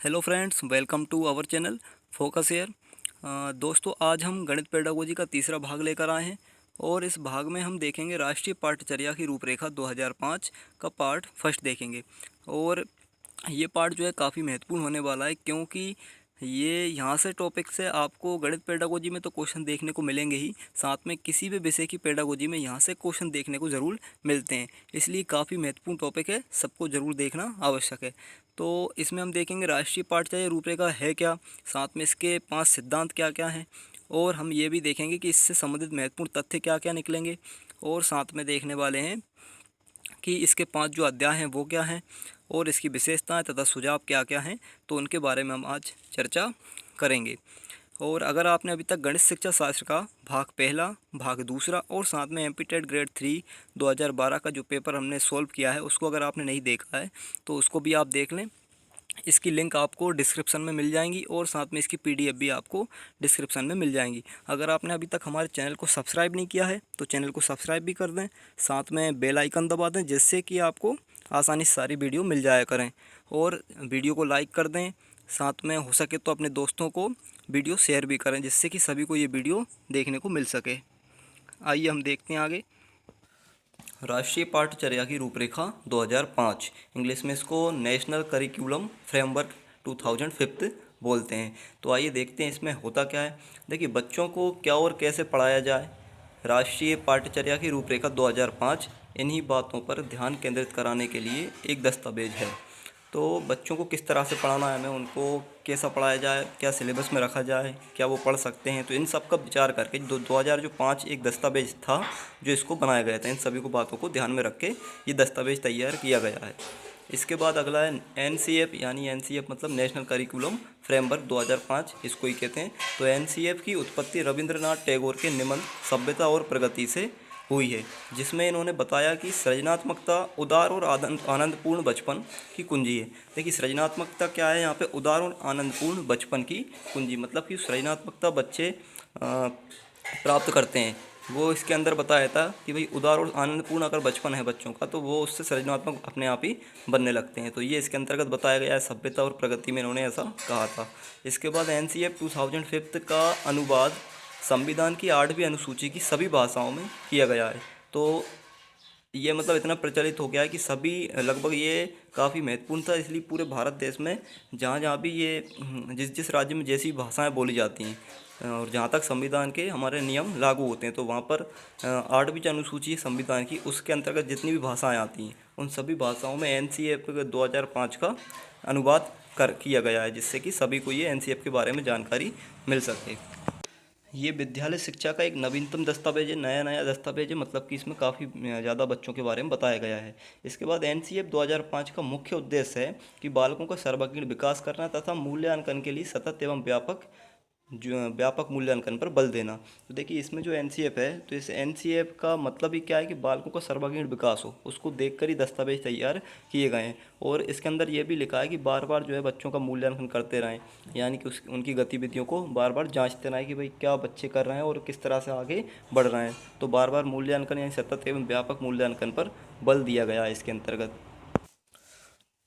Hello friends, welcome to our channel focus air. दोस्तों, आज हम गणित पेडागोजी का तीसरा भाग लेकर आए हैं और इस भाग में हम देखेंगे राष्ट्रीय पाठ्यचर्या की रूपरेखा 2005 का पार्ट फर्स्ट देखेंगे। और ये पार्ट जो है काफ़ी महत्वपूर्ण होने वाला है, क्योंकि ये यहाँ से टॉपिक से आपको गणित पेडागोजी में तो क्वेश्चन देखने को मिलेंगे ही, साथ में किसी भी विषय की पेडागोजी में यहाँ से क्वेश्चन देखने को ज़रूर मिलते हैं। इसलिए काफ़ी महत्वपूर्ण टॉपिक है, सबको ज़रूर देखना आवश्यक है। तो इसमें हम देखेंगे राष्ट्रीय पाठ्यचर्या रूपरेखा है क्या, साथ में इसके 5 सिद्धांत क्या क्या हैं, और हम ये भी देखेंगे कि इससे संबंधित महत्वपूर्ण तथ्य क्या क्या निकलेंगे, और साथ में देखने वाले हैं कि इसके 5 जो अध्याय हैं वो क्या हैं और इसकी विशेषताएं तथा सुझाव क्या क्या हैं, तो उनके बारे में हम आज चर्चा करेंगे। और अगर आपने अभी तक गणित शिक्षा शास्त्र का भाग पहला, भाग दूसरा और साथ में एमपी टेट ग्रेड 3 2012 का जो पेपर हमने सॉल्व किया है उसको अगर आपने नहीं देखा है तो उसको भी आप देख लें। इसकी लिंक आपको डिस्क्रिप्शन में मिल जाएंगी और साथ में इसकी पीडीएफ भी आपको डिस्क्रिप्शन में मिल जाएंगी। अगर आपने अभी तक हमारे चैनल को सब्सक्राइब नहीं किया है तो चैनल को सब्सक्राइब भी कर दें, साथ में बेल आइकन दबा दें, जिससे कि आपको आसानी से सारी वीडियो मिल जाया करें। और वीडियो को लाइक कर दें, साथ में हो सके तो अपने दोस्तों को वीडियो शेयर भी करें, जिससे कि सभी को ये वीडियो देखने को मिल सके। आइए हम देखते हैं आगे। राष्ट्रीय पाठ्यचर्या की रूपरेखा 2005, इंग्लिश में इसको नेशनल करिकुलम फ्रेमवर्क 2005 बोलते हैं। तो आइए देखते हैं इसमें होता क्या है। देखिए, बच्चों को क्या और कैसे पढ़ाया जाए। राष्ट्रीय पाठ्यचर्या की रूपरेखा 2005 इन्हीं बातों पर ध्यान केंद्रित कराने के लिए एक दस्तावेज है। तो बच्चों को किस तरह से पढ़ाना है, हमें उनको कैसा पढ़ाया जाए, क्या सिलेबस में रखा जाए, क्या वो पढ़ सकते हैं, तो इन सब का विचार करके 2005 एक दस्तावेज था जो इसको बनाया गया था। इन सभी को बातों को ध्यान में रख के ये दस्तावेज तैयार किया गया है। इसके बाद अगला है एनसीएफ, यानी एनसीएफ मतलब नेशनल करिकुलम फ्रेमवर्क 2005, इसको ही कहते हैं। तो एनसीएफ की उत्पत्ति रविंद्रनाथ टैगोर के निबंध सभ्यता और प्रगति से हुई है, जिसमें इन्होंने बताया कि सृजनात्मकता उदार और आनंदपूर्ण बचपन की कुंजी है। देखिए, सृजनात्मकता क्या है यहाँ पे, उदार और आनंदपूर्ण बचपन की कुंजी, मतलब कि सृजनात्मकता बच्चे प्राप्त करते हैं। वो इसके अंदर बताया था कि भाई उदार और आनंदपूर्ण अगर बचपन है बच्चों का तो वो उससे सृजनात्मक अपने आप ही बनने लगते हैं। तो ये इसके अंतर्गत बताया गया है, सभ्यता और प्रगति में इन्होंने ऐसा कहा था। इसके बाद एनसीएफ 2005 का अनुवाद संविधान की 8वीं अनुसूची की सभी भाषाओं में किया गया है। तो ये मतलब इतना प्रचलित हो गया है कि सभी, लगभग ये काफ़ी महत्वपूर्ण था, इसलिए पूरे भारत देश में जहाँ जहाँ भी ये जिस जिस राज्य में जैसी भाषाएं बोली जाती हैं और जहाँ तक संविधान के हमारे नियम लागू होते हैं, तो वहाँ पर 8वीं जो अनुसूची है संविधान की, उसके अंतर्गत जितनी भी भाषाएं आती हैं उन सभी भाषाओं में एनसीएफ 2005 का अनुवाद किया गया है, जिससे कि सभी को ये एनसीएफ के बारे में जानकारी मिल सके। ये विद्यालय शिक्षा का एक नवीनतम दस्तावेज है, नया दस्तावेज है, मतलब कि इसमें काफ़ी ज़्यादा बच्चों के बारे में बताया गया है। इसके बाद एनसीएफ 2005 का मुख्य उद्देश्य है कि बालकों का सर्वांगीण विकास करना तथा मूल्यांकन के लिए सतत एवं व्यापक मूल्यांकन पर बल देना। तो देखिए, इसमें जो एनसीएफ है, तो इस एनसीएफ का मतलब ही क्या है कि बालकों का सर्वांगीण विकास हो, उसको देखकर ही दस्तावेज तैयार किए गए हैं। और इसके अंदर ये भी लिखा है कि बार बार जो है बच्चों का मूल्यांकन करते रहें, यानी कि उनकी गतिविधियों को बार बार जांचते रहें कि भाई क्या बच्चे कर रहे हैं और किस तरह से आगे बढ़ रहे हैं। तो बार बार मूल्यांकन यानी सतत एवं व्यापक मूल्यांकन पर बल दिया गया है इसके अंतर्गत।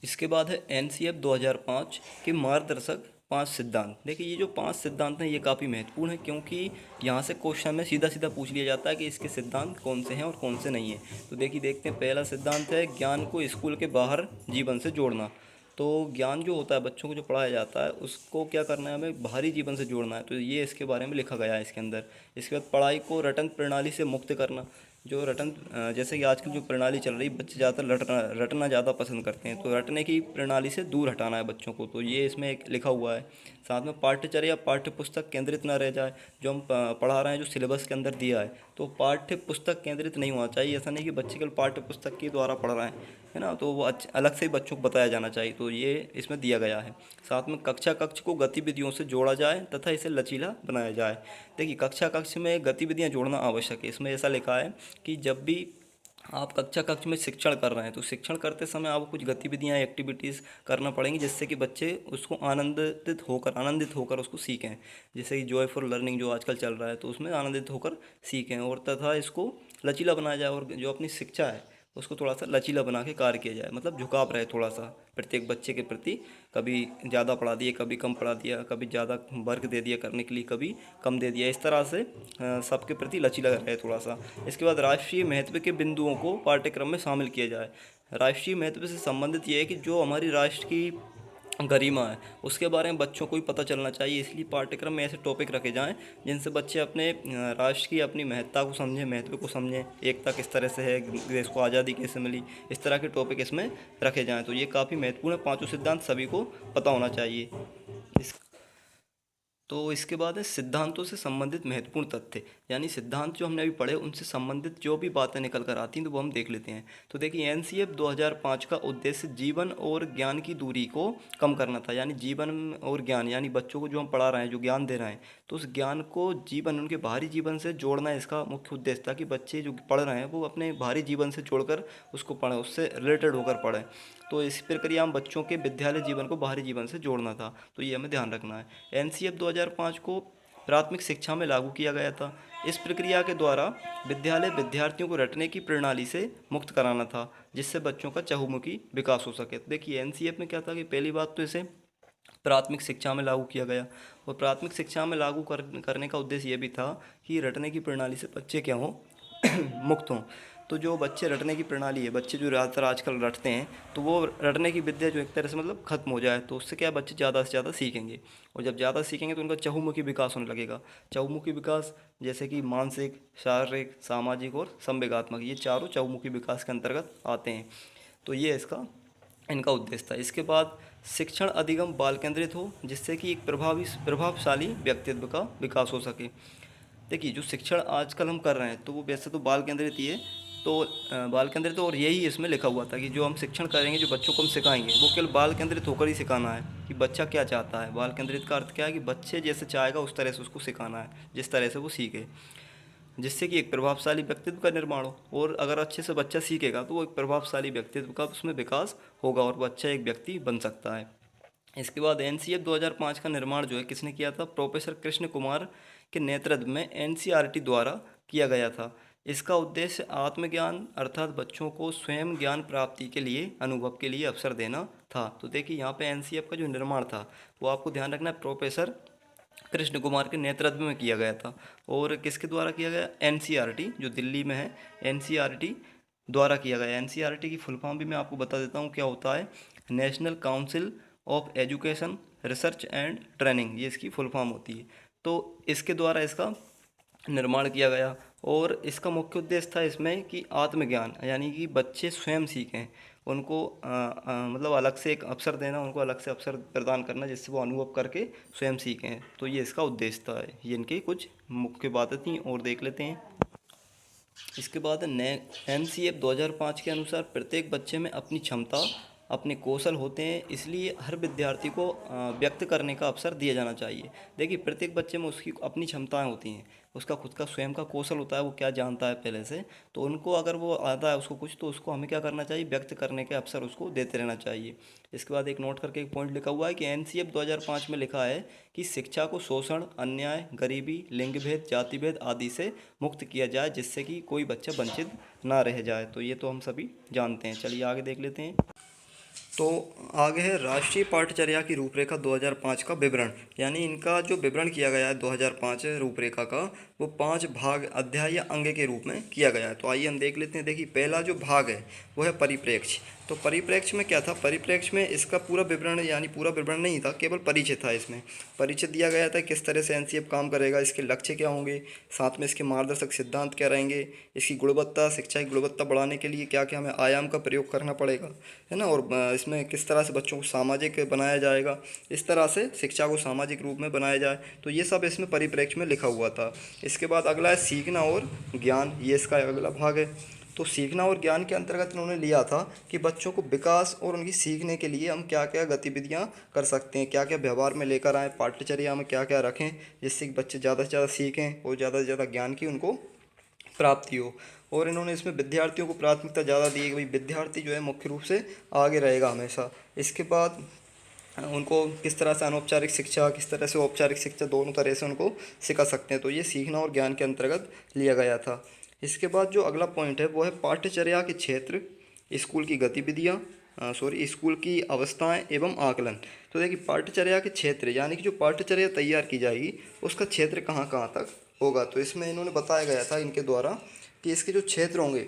इसके बाद है एनसीएफ 2005 के मार्गदर्शक 5 सिद्धांत। देखिए, ये जो 5 सिद्धांत हैं ये काफ़ी महत्वपूर्ण है, क्योंकि यहाँ से क्वेश्चन में सीधा सीधा पूछ लिया जाता है कि इसके सिद्धांत कौन से हैं और कौन से नहीं हैं। तो देखिए, देखते हैं। पहला सिद्धांत है ज्ञान को स्कूल के बाहर जीवन से जोड़ना। तो ज्ञान जो होता है बच्चों को जो पढ़ाया जाता है उसको क्या करना है, हमें बाहरी जीवन से जोड़ना है। तो ये इसके बारे में लिखा गया है इसके अंदर। इसके बाद पढ़ाई को रटन प्रणाली से मुक्त करना। जो रटन, जैसे कि आजकल जो प्रणाली चल रही, बच्चे ज़्यादातर रटना ज़्यादा पसंद करते हैं, तो रटने की प्रणाली से दूर हटाना है बच्चों को। तो ये इसमें एक लिखा हुआ है। साथ में पाठ्यचर्या पाठ्य पुस्तक केंद्रित ना रह जाए। जो हम पढ़ा रहे हैं, जो सिलेबस के अंदर दिया है, तो पाठ्य पुस्तक केंद्रित नहीं होना चाहिए। ऐसा नहीं कि बच्चे केवल पाठ्य पुस्तक के द्वारा पढ़ रहे हैं, है ना, तो वो अलग से ही बच्चों को बताया जाना चाहिए। तो ये इसमें दिया गया है। साथ में कक्षा कक्ष को गतिविधियों से जोड़ा जाए तथा इसे लचीला बनाया जाए। देखिए, कक्षा कक्ष में गतिविधियां जोड़ना आवश्यक है। इसमें ऐसा लिखा है कि जब भी आप कक्षा कक्ष में शिक्षण कर रहे हैं तो शिक्षण करते समय आपको कुछ गतिविधियां, एक्टिविटीज़ करना पड़ेंगी, जिससे कि बच्चे उसको आनंदित होकर उसको सीखें। जैसे कि जॉय फॉर लर्निंग जो आजकल चल रहा है, तो उसमें आनंदित होकर सीखें और तथा इसको लचीला बनाया जाए। और जो अपनी शिक्षा है उसको थोड़ा सा लचीला बना के कार्य किया जाए, मतलब झुकाव रहे थोड़ा सा प्रत्येक बच्चे के प्रति। कभी ज़्यादा पढ़ा दिए, कभी कम पढ़ा दिया, कभी ज़्यादा वर्क दे दिया करने के लिए, कभी कम दे दिया, इस तरह से सबके प्रति लचीला रहे थोड़ा सा। इसके बाद राष्ट्रीय महत्व के बिंदुओं को पाठ्यक्रम में शामिल किया जाए। राष्ट्रीय महत्व से संबंधित ये है कि जो हमारी राष्ट्र की गरिमा है उसके बारे में बच्चों को भी पता चलना चाहिए, इसलिए पाठ्यक्रम में ऐसे टॉपिक रखे जाएं जिनसे बच्चे अपने राष्ट्र की अपनी महत्ता को समझें, महत्व को समझें, एकता किस तरह से है, देश को आज़ादी कैसे मिली, इस तरह के टॉपिक इसमें रखे जाएं। तो ये काफ़ी महत्वपूर्ण है, पांचों सिद्धांत सभी को पता होना चाहिए। इस तो इसके बाद है सिद्धांतों से संबंधित महत्वपूर्ण तथ्य, यानी सिद्धांत जो हमने अभी पढ़े उनसे संबंधित जो भी बातें निकल कर आती हैं तो वो हम देख लेते हैं। तो देखिए एनसीएफ 2005 का उद्देश्य जीवन और ज्ञान की दूरी को कम करना था, यानी जीवन और ज्ञान, यानी बच्चों को जो हम पढ़ा रहे हैं, जो ज्ञान दे रहे हैं, तो उस ज्ञान को जीवन, उनके बाहरी जीवन से जोड़ना इसका मुख्य उद्देश्य था कि बच्चे जो पढ़ रहे हैं वो अपने बाहरी जीवन से जोड़कर उसको पढ़ें, उससे रिलेटेड होकर पढ़ें। तो इस प्रक्रिया हम बच्चों के विद्यालय जीवन को बाहरी जीवन से जोड़ना था, तो ये हमें ध्यान रखना है। एनसीएफ 2005 को प्राथमिक शिक्षा में लागू किया गया था। इस प्रक्रिया के द्वारा विद्यालय विद्यार्थियों को रटने की प्रणाली से मुक्त कराना था, जिससे बच्चों का चहुमुखी विकास हो सके। तो देखिए एनसीएफ में क्या था कि पहली बात तो इसे प्राथमिक शिक्षा में लागू किया गया, और प्राथमिक शिक्षा में लागू करने का उद्देश्य ये भी था कि रटने की प्रणाली से बच्चे क्या हों मुक्त हों। तो जो बच्चे रटने की प्रणाली है, बच्चे जो ज़्यादातर आजकल रटते हैं, तो वो रटने की विद्या जो एक तरह से मतलब ख़त्म हो जाए, तो उससे क्या बच्चे ज़्यादा से ज़्यादा सीखेंगे, और जब ज़्यादा सीखेंगे तो उनका चहुमुखी विकास होने लगेगा। चहुमुखी विकास जैसे कि मानसिक, शारीरिक, सामाजिक और संवेगात्मक, ये चारों चहुमुखी विकास के अंतर्गत आते हैं। तो ये इनका उद्देश्य था। इसके बाद शिक्षण अधिगम बाल केंद्रित हो, जिससे कि एक प्रभावशाली व्यक्तित्व का विकास हो सके। देखिए जो शिक्षण आजकल हम कर रहे हैं तो वो वैसे तो बाल केंद्रित ही है, तो बाल केंद्रित, और यही इसमें लिखा हुआ था कि जो हम शिक्षण करेंगे, जो बच्चों को हम सिखाएंगे, वो केवल बाल केंद्रित होकर ही सिखाना है कि बच्चा क्या चाहता है। बाल केंद्रित का अर्थ क्या है कि बच्चे जैसे चाहेगा उस तरह से उसको सिखाना है, जिस तरह से वो सीखे, जिससे कि एक प्रभावशाली व्यक्तित्व का निर्माण हो। और अगर अच्छे से बच्चा सीखेगा तो वो एक प्रभावशाली व्यक्तित्व का उसमें विकास होगा और वो अच्छा एक व्यक्ति बन सकता है। इसके बाद एनसीएफ 2005 का निर्माण जो है किसने किया था? प्रोफेसर कृष्ण कुमार के नेतृत्व में एनसीईआरटी द्वारा किया गया था। इसका उद्देश्य आत्मज्ञान अर्थात बच्चों को स्वयं ज्ञान प्राप्ति के लिए, अनुभव के लिए अवसर देना था। तो देखिए यहाँ पे एनसीएफ का जो निर्माण था वो आपको ध्यान रखना है, प्रोफेसर कृष्ण कुमार के नेतृत्व में किया गया था। और किसके द्वारा किया गया? एनसीईआरटी जो दिल्ली में है, एनसीईआरटी द्वारा किया गया। एनसीईआरटी की फुल फॉर्म भी मैं आपको बता देता हूँ क्या होता है। National council of education research and training, ये इसकी फुल फॉर्म होती है। तो इसके द्वारा इसका निर्माण किया गया, और इसका मुख्य उद्देश्य था इसमें कि आत्मज्ञान, यानी कि बच्चे स्वयं सीखें, उनको मतलब अलग से एक अवसर देना, उनको अलग से अवसर प्रदान करना जिससे वो अनुभव करके स्वयं सीखें। तो ये इसका उद्देश्य था। ये इनकी कुछ मुख्य बातें थी, और देख लेते हैं। इसके बाद एनसीएफ 2005 के अनुसार प्रत्येक बच्चे में अपनी क्षमता, अपने कौशल होते हैं, इसलिए हर विद्यार्थी को व्यक्त करने का अवसर दिया जाना चाहिए। देखिए प्रत्येक बच्चे में उसकी अपनी क्षमताएं होती हैं, उसका खुद का स्वयं का कौशल होता है, वो क्या जानता है पहले से, तो उनको अगर वो आता है उसको कुछ, तो उसको हमें क्या करना चाहिए? व्यक्त करने के अवसर उसको देते रहना चाहिए। इसके बाद एक नोट करके एक पॉइंट लिखा हुआ है कि एनसीएफ 2005 में लिखा है कि शिक्षा को शोषण, अन्याय, गरीबी, लिंग भेद, जाति भेद आदि से मुक्त किया जाए, जिससे कि कोई बच्चा वंचित ना रह जाए। तो ये तो हम सभी जानते हैं। चलिए आगे देख लेते हैं। तो आगे है राष्ट्रीय पाठ्यचर्या की रूपरेखा 2005 का विवरण, यानी इनका जो विवरण किया गया है 2005 रूपरेखा का, वो 5 भाग, अध्याय या अंग के रूप में किया गया है। तो आइए हम देख लेते हैं। देखिए पहला जो भाग है वो है परिप्रेक्ष्य। तो परिप्रेक्ष्य में क्या था? परिप्रेक्ष्य में इसका पूरा विवरण, यानी पूरा विवरण नहीं था, केवल परिचय था। इसमें परिचय दिया गया था किस तरह से एनसीएफ काम करेगा, इसके लक्ष्य क्या होंगे, साथ में इसके मार्गदर्शक सिद्धांत क्या रहेंगे, इसकी गुणवत्ता, शिक्षा की गुणवत्ता बढ़ाने के लिए क्या क्या हमें आयाम का प्रयोग करना पड़ेगा, है ना, और इसमें किस तरह से बच्चों को सामाजिक बनाया जाएगा, इस तरह से शिक्षा को सामाजिक रूप में बनाया जाए। तो ये सब इसमें परिप्रेक्ष्य में लिखा हुआ था। इसके बाद अगला है सीखना और ज्ञान, ये इसका अगला भाग है। तो सीखना और ज्ञान के अंतर्गत उन्होंने लिया था कि बच्चों को विकास और उनकी सीखने के लिए हम क्या क्या गतिविधियां कर सकते हैं, क्या क्या व्यवहार में लेकर आएँ, पाठ्यचर्या में क्या क्या रखें, जिससे कि बच्चे ज़्यादा से ज़्यादा सीखें और ज़्यादा से ज़्यादा ज्ञान की उनको प्राप्ति हो। और इन्होंने इसमें विद्यार्थियों को प्राथमिकता ज़्यादा दी कि भाई विद्यार्थी जो है मुख्य रूप से आगे रहेगा हमेशा। इसके बाद उनको किस तरह से अनौपचारिक शिक्षा, किस तरह से औपचारिक शिक्षा, दोनों तरह से उनको सिखा सकते हैं। तो ये सीखना और ज्ञान के अंतर्गत लिया गया था। इसके बाद जो अगला पॉइंट है वो है पाठ्यचर्या के क्षेत्र, स्कूल की गतिविधियाँ, स्कूल की अवस्थाएं एवं आकलन। तो देखिए पाठ्यचर्या के क्षेत्र यानी कि जो पाठ्यचर्या तैयार की जाएगी उसका क्षेत्र कहाँ कहाँ तक होगा। तो इसमें इन्होंने बताया गया था इनके द्वारा कि इसके जो क्षेत्र होंगे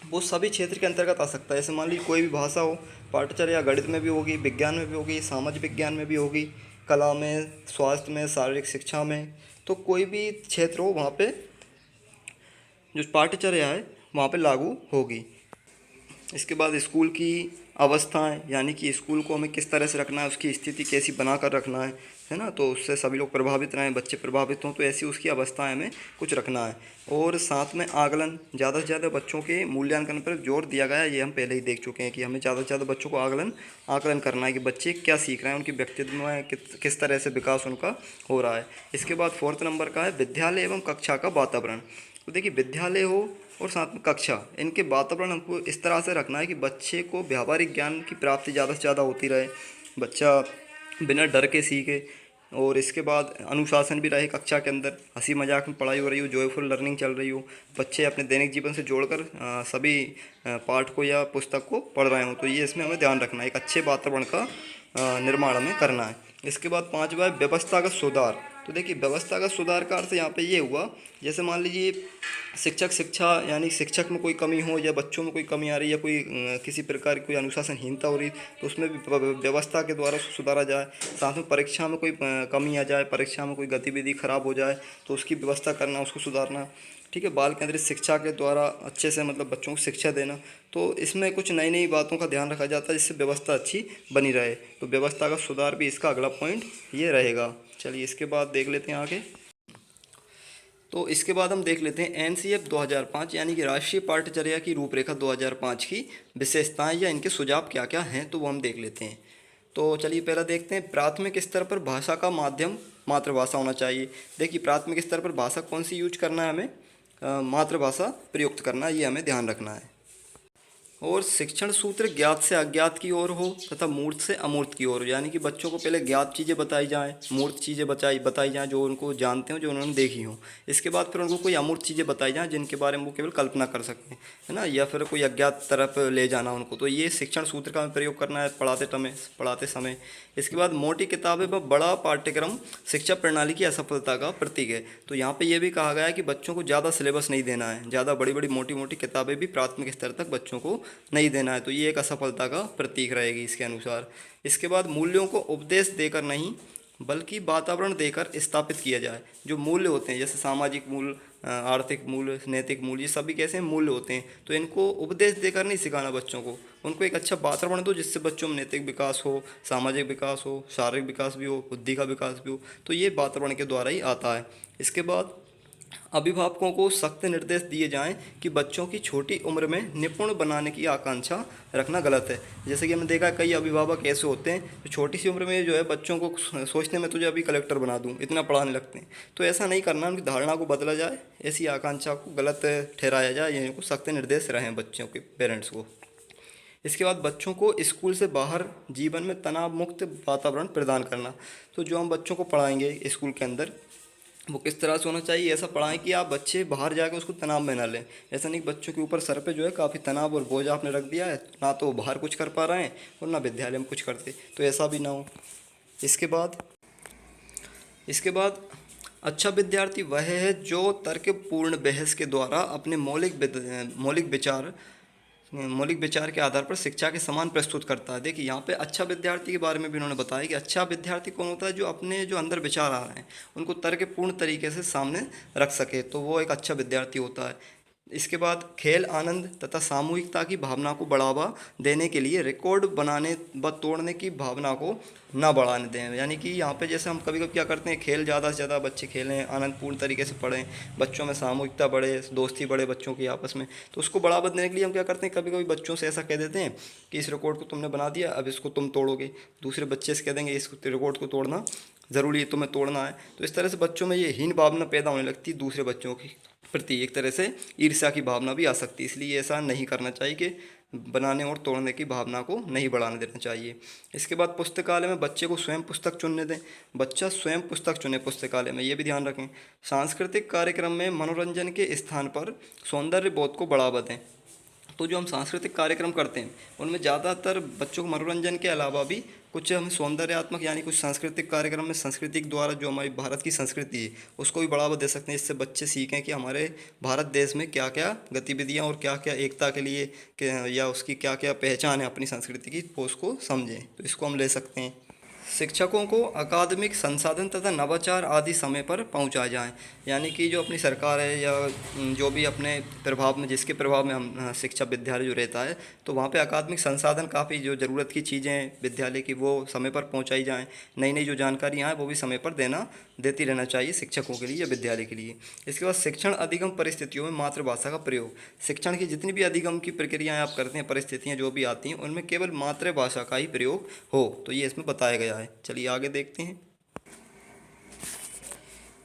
वो सभी क्षेत्र के अंतर्गत आ सकता है। जैसे मान लीजिए कोई भी भाषा हो, पाठ्यचर्या गणित में भी होगी, विज्ञान में भी होगी, सामाजिक विज्ञान में भी होगी, कला में, स्वास्थ्य में, शारीरिक शिक्षा में, तो कोई भी क्षेत्र हो वहाँ पे जो पाठ्यचर्या है वहाँ पे लागू होगी। इसके बाद स्कूल की अवस्थाएं यानी कि स्कूल को हमें किस तरह से रखना है, उसकी स्थिति कैसी बनाकर रखना है ना, तो उससे सभी लोग प्रभावित रहें, बच्चे प्रभावित हों, तो ऐसी उसकी अवस्थाएं हमें कुछ रखना है। और साथ में आकलन, ज़्यादा से ज़्यादा बच्चों के मूल्यांकन पर जोर दिया गया है। ये हम पहले ही देख चुके हैं कि हमें ज़्यादा से ज़्यादा बच्चों को आकलन करना है कि बच्चे क्या सीख रहे हैं, उनके व्यक्तित्व में किस तरह से विकास उनका हो रहा है। इसके बाद 4 नंबर का है विद्यालय एवं कक्षा का वातावरण। तो देखिए विद्यालय हो और साथ में कक्षा, इनके वातावरण हमको इस तरह से रखना है कि बच्चे को व्यावहारिक ज्ञान की प्राप्ति ज़्यादा से ज़्यादा होती रहे, बच्चा बिना डर के सीखे। और इसके बाद अनुशासन भी रहे कक्षा के अंदर, हंसी मजाक में पढ़ाई हो रही हो, जॉयफुल लर्निंग चल रही हो, बच्चे अपने दैनिक जीवन से जोड़कर सभी पाठ को या पुस्तक को पढ़ रहे हों। तो ये इसमें हमें ध्यान रखना है, एक अच्छे वातावरण का निर्माण हमें करना है। इसके बाद 5वां है व्यवस्थागत सुधार। तो देखिए व्यवस्थागत सुधार का अर्थ यहाँ पे ये हुआ, जैसे मान लीजिए शिक्षा यानी शिक्षक में कोई कमी हो या बच्चों में कोई कमी आ रही है या कोई किसी प्रकार की कोई अनुशासनहीनता हो रही, तो उसमें भी व्यवस्था के द्वारा सुधारा जाए। साथ में परीक्षा में कोई कमी आ जाए, परीक्षा में कोई गतिविधि खराब हो जाए तो उसकी व्यवस्था करना, उसको सुधारना। ठीक है, बाल केंद्रित शिक्षा के द्वारा अच्छे से मतलब बच्चों को शिक्षा देना। तो इसमें कुछ नई नई बातों का ध्यान रखा जाता है जिससे व्यवस्था अच्छी बनी रहे। तो व्यवस्था का सुधार भी इसका अगला पॉइंट ये रहेगा। चलिए इसके बाद देख लेते हैं आगे। तो इसके बाद हम देख लेते हैं NCF 2005 यानी कि राष्ट्रीय पाठ्यचर्या की रूपरेखा 2005 की विशेषताएं या इनके सुझाव क्या क्या हैं, तो वो हम देख लेते हैं। तो चलिए पहला देखते हैं, प्राथमिक स्तर पर भाषा का माध्यम मातृभाषा होना चाहिए। देखिए प्राथमिक स्तर पर भाषा कौन सी यूज करना है, हमें मातृभाषा प्रयुक्त करना है, ये हमें ध्यान रखना है। और शिक्षण सूत्र ज्ञात से अज्ञात की ओर हो तथा मूर्त से अमूर्त की ओर, यानी कि बच्चों को पहले ज्ञात चीज़ें बताई जाएँ, मूर्त चीज़ें बताई जाएँ जो उनको जानते हो, जो उन्होंने देखी हों। इसके बाद फिर उनको कोई अमूर्त चीज़ें बताई जाएँ जिनके बारे में वो केवल कल्पना कर सकें, है ना, या फिर कोई अज्ञात तरफ ले जाना उनको। तो ये शिक्षण सूत्र का प्रयोग करना है पढ़ाते समय। इसके बाद मोटी किताबें व बड़ा पाठ्यक्रम शिक्षा प्रणाली की असफलता का प्रतीक है। तो यहाँ पे ये भी कहा गया है कि बच्चों को ज़्यादा सिलेबस नहीं देना है, ज़्यादा बड़ी बड़ी मोटी मोटी किताबें भी प्राथमिक स्तर तक बच्चों को नहीं देना है। तो ये एक असफलता का प्रतीक रहेगी इसके अनुसार। इसके बाद मूल्यों को उपदेश देकर नहीं बल्कि वातावरण देकर स्थापित किया जाए। जो मूल्य होते हैं जैसे सामाजिक मूल्य, आर्थिक मूल्य, नैतिक मूल्य, ये सभी कैसे मूल्य होते हैं, तो इनको उपदेश देकर नहीं सिखाना बच्चों को, उनको एक अच्छा वातावरण दो जिससे बच्चों में नैतिक विकास हो, सामाजिक विकास हो, शारीरिक विकास भी हो, बुद्धि का विकास भी हो। तो ये वातावरण के द्वारा ही आता है। इसके बाद अभिभावकों को सख्त निर्देश दिए जाएं कि बच्चों की छोटी उम्र में निपुण बनाने की आकांक्षा रखना गलत है। जैसे कि हमने देखा कई अभिभावक ऐसे होते हैं जो छोटी सी उम्र में जो है बच्चों को सोचने में तुझे अभी कलेक्टर बना दूं, इतना पढ़ाने लगते हैं। तो ऐसा नहीं करना, उनकी धारणा को बदला जाए, ऐसी आकांक्षा को गलत ठहराया जाए, यानी को सख्त निर्देश रहें बच्चों के पेरेंट्स को। इसके बाद बच्चों को स्कूल से बाहर जीवन में तनाव मुक्त वातावरण प्रदान करना। तो जो हम बच्चों को पढ़ाएंगे स्कूल के अंदर वो किस तरह से होना चाहिए, ऐसा पढ़ाएं कि आप बच्चे बाहर जाकर उसको तनाव में ना लें। ऐसा नहीं कि बच्चों के ऊपर सर पे जो है काफ़ी तनाव और बोझ आपने रख दिया है, ना तो बाहर कुछ कर पा रहे हैं और ना विद्यालय में कुछ करते, तो ऐसा भी ना हो। इसके बाद अच्छा विद्यार्थी वह है जो तर्कपूर्ण बहस के द्वारा अपने मौलिक विचार के आधार पर शिक्षा के समान प्रस्तुत करता है। देखिए यहाँ पे अच्छा विद्यार्थी के बारे में भी उन्होंने बताया कि अच्छा विद्यार्थी कौन होता है, जो अपने जो अंदर विचार आ रहे हैं उनको तर्कपूर्ण तरीके से सामने रख सके, तो वो एक अच्छा विद्यार्थी होता है। इसके बाद खेल आनंद तथा सामूहिकता की भावना को बढ़ावा देने के लिए रिकॉर्ड बनाने व तोड़ने की भावना को ना बढ़ाने दें। यानी कि यहाँ पे जैसे हम कभी कभी क्या करते हैं, खेल ज़्यादा से ज़्यादा बच्चे खेलें, आनंदपूर्ण तरीके से पढ़ें, बच्चों में सामूहिकता बढ़े, दोस्ती बढ़े बच्चों की आपस में, तो उसको बढ़ावा देने के लिए हम क्या करते हैं, कभी कभी बच्चों से ऐसा कह देते हैं कि इस रिकॉर्ड को तुमने बना दिया, अब इसको तुम तोड़ोगे। दूसरे बच्चे से कह देंगे इस रिकॉर्ड को तोड़ना ज़रूरी है, तुम्हें तोड़ना है। तो इस तरह से बच्चों में ये हीन भावना पैदा होने लगती है दूसरे बच्चों की प्रति, एक तरह से ईर्ष्या की भावना भी आ सकती है। इसलिए ऐसा नहीं करना चाहिए कि बनाने और तोड़ने की भावना को नहीं बढ़ाने देना चाहिए। इसके बाद पुस्तकालय में बच्चे को स्वयं पुस्तक चुनने दें। बच्चा स्वयं पुस्तक चुने पुस्तकालय में, ये भी ध्यान रखें। सांस्कृतिक कार्यक्रम में मनोरंजन के स्थान पर सौंदर्य बोध को बढ़ावा दें। तो जो हम सांस्कृतिक कार्यक्रम करते हैं उनमें ज़्यादातर बच्चों को मनोरंजन के अलावा भी कुछ हम सौंदर्यात्मक यानी कुछ सांस्कृतिक कार्यक्रम में संस्कृति के द्वारा जो हमारी भारत की संस्कृति है उसको भी बढ़ावा दे सकते हैं। इससे बच्चे सीखें कि हमारे भारत देश में क्या क्या गतिविधियाँ और क्या क्या एकता के लिए या उसकी क्या क्या पहचान है अपनी संस्कृति की, वो उसको समझें। तो इसको हम ले सकते हैं। शिक्षकों को अकादमिक संसाधन तथा नवाचार आदि समय पर पहुंचाए जाएं। यानी कि जो अपनी सरकार है या जो भी अपने प्रभाव में, जिसके प्रभाव में हम शिक्षा विद्यालय जो रहता है, तो वहाँ पे अकादमिक संसाधन काफ़ी जो ज़रूरत की चीज़ें विद्यालय की वो समय पर पहुंचाई जाएं। नई नई जो जानकारियाँ हैं वो भी समय पर देती रहना चाहिए शिक्षकों के लिए या विद्यालय के लिए। इसके बाद शिक्षण अधिगम परिस्थितियों में मातृभाषा का प्रयोग। शिक्षण की जितनी भी अधिगम की प्रक्रियाएँ आप करते हैं, परिस्थितियाँ जो भी आती हैं, उनमें केवल मातृभाषा का ही प्रयोग हो, तो ये इसमें बताया गया है। चलिए आगे देखते हैं।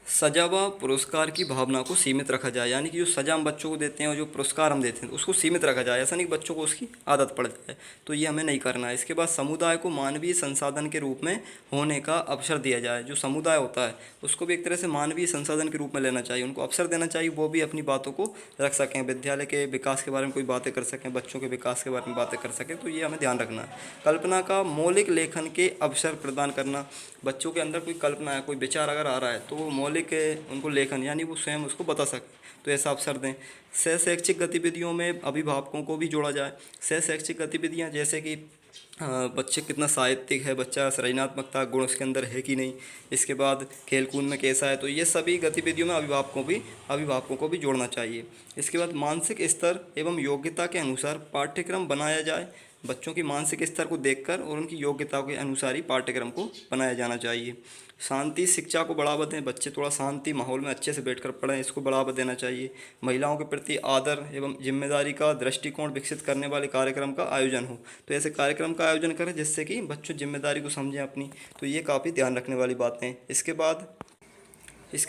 सजा व पुरस्कार की भावना को सीमित रखा जाए। यानी कि जो सजा हम बच्चों को देते हैं और जो पुरस्कार हम देते हैं उसको सीमित रखा जाए। ऐसा नहीं कि बच्चों को उसकी आदत पड़ जाए, तो ये हमें नहीं करना है। इसके बाद समुदाय को मानवीय संसाधन के रूप में होने का अवसर दिया जाए। जो समुदाय होता है उसको भी एक तरह से मानवीय संसाधन के रूप में लेना चाहिए, उनको अवसर देना चाहिए, वो भी अपनी बातों को रख सकें, विद्यालय के विकास के बारे में कोई बातें कर सकें, बच्चों के विकास के बारे में बातें कर सकें। तो ये हमें ध्यान रखना है। कल्पना का मौलिक लेखन के अवसर प्रदान करना। बच्चों के अंदर कोई कल्पना है, कोई विचार अगर आ रहा है तो वो मौलिक उनको लेखन यानी वो स्वयं उसको बता सके, तो ऐसा अवसर दें। सह शैक्षिक गतिविधियों में अभिभावकों को भी जोड़ा जाए। सह शैक्षिक गतिविधियाँ जैसे कि बच्चे कितना साहित्यिक है, बच्चा सृजनात्मकता गुण उसके अंदर है कि नहीं, इसके बाद खेलकूद में कैसा है, तो ये सभी गतिविधियों में अभिभावकों को भी जोड़ना चाहिए। इसके बाद मानसिक स्तर एवं योग्यता के अनुसार पाठ्यक्रम बनाया जाए। बच्चों की मानसिक स्तर को देखकर और उनकी योग्यताओं के अनुसार ही पाठ्यक्रम को बनाया जाना चाहिए। शांति शिक्षा को बढ़ावा दें। बच्चे थोड़ा शांति माहौल में अच्छे से बैठकर पढ़ें, इसको बढ़ावा देना चाहिए। महिलाओं के प्रति आदर एवं जिम्मेदारी का दृष्टिकोण विकसित करने वाले कार्यक्रम का आयोजन हो। तो ऐसे कार्यक्रम का आयोजन करें जिससे कि बच्चों जिम्मेदारी को समझें अपनी, तो ये काफ़ी ध्यान रखने वाली बातें हैं। इसके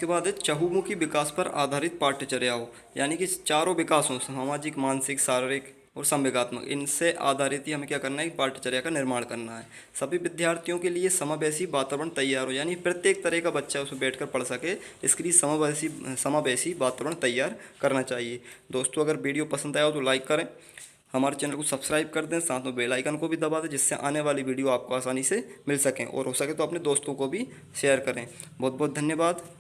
बाद है चहुमुखी विकास पर आधारित पाठ्यचर्या हो। यानी कि चारों विकास हों, सामाजिक, मानसिक, शारीरिक और संवेगात्मक, इनसे आधारित ही हमें क्या करना है, पाठ्यचर्या का निर्माण करना है। सभी विद्यार्थियों के लिए समावेशी वातावरण तैयार हो। यानी प्रत्येक तरह का बच्चा उसमें बैठकर पढ़ सके, इसके लिए समावेशी वातावरण तैयार करना चाहिए। दोस्तों अगर वीडियो पसंद आया हो तो लाइक करें, हमारे चैनल को सब्सक्राइब कर दें, साथ में बेल आइकन को भी दबा दें जिससे आने वाली वीडियो आपको आसानी से मिल सकें, और हो सके तो अपने दोस्तों को भी शेयर करें। बहुत बहुत धन्यवाद।